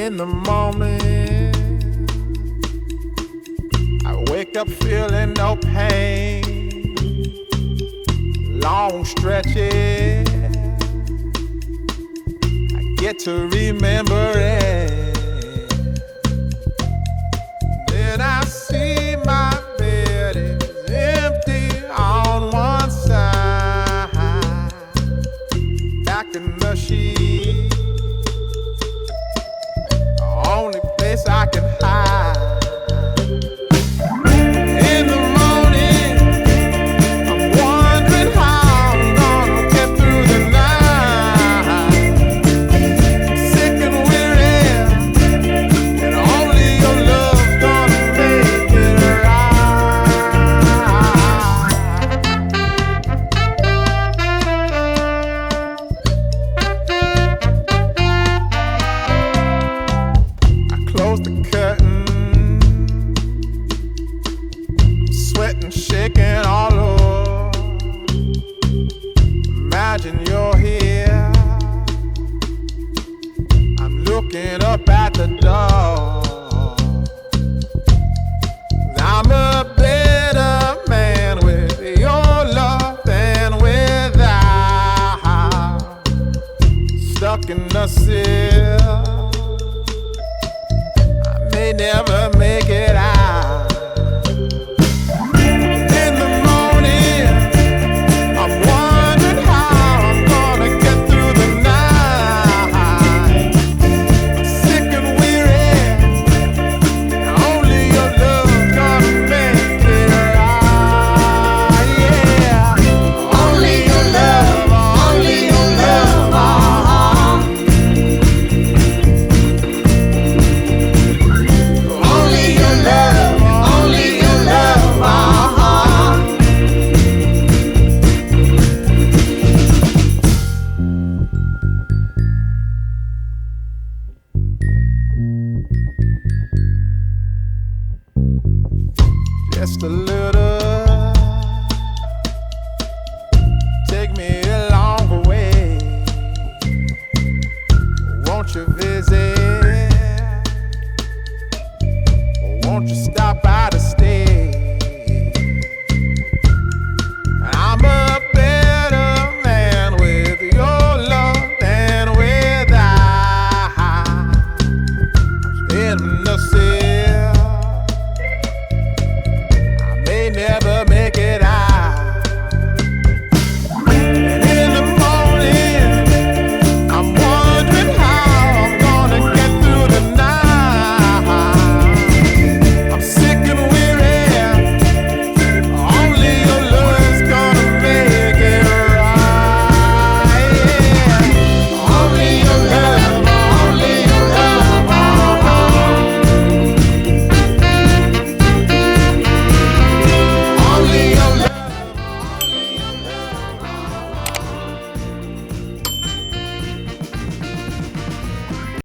In the morning, I wake up feeling no pain. Long stretches, I get to remember it. Then I see my bed is empty on one side. Back in the sheet, only place I can hide. In the morning, I'm wondering how I'm gonna get through the night. Sick and weary, and only your love's gonna make it Close the curtain, sweating, shaking all over. Imagine you're here, I'm looking up at the door. I'm a better man with your love than without. Stuck in the cell, may never make it out. In the morning, I'm wondering how I'm gonna get through the night. Sick and weary, and only your love's gonna make it right. Yeah, only your love, only your love. Only your love, only your love, Just a little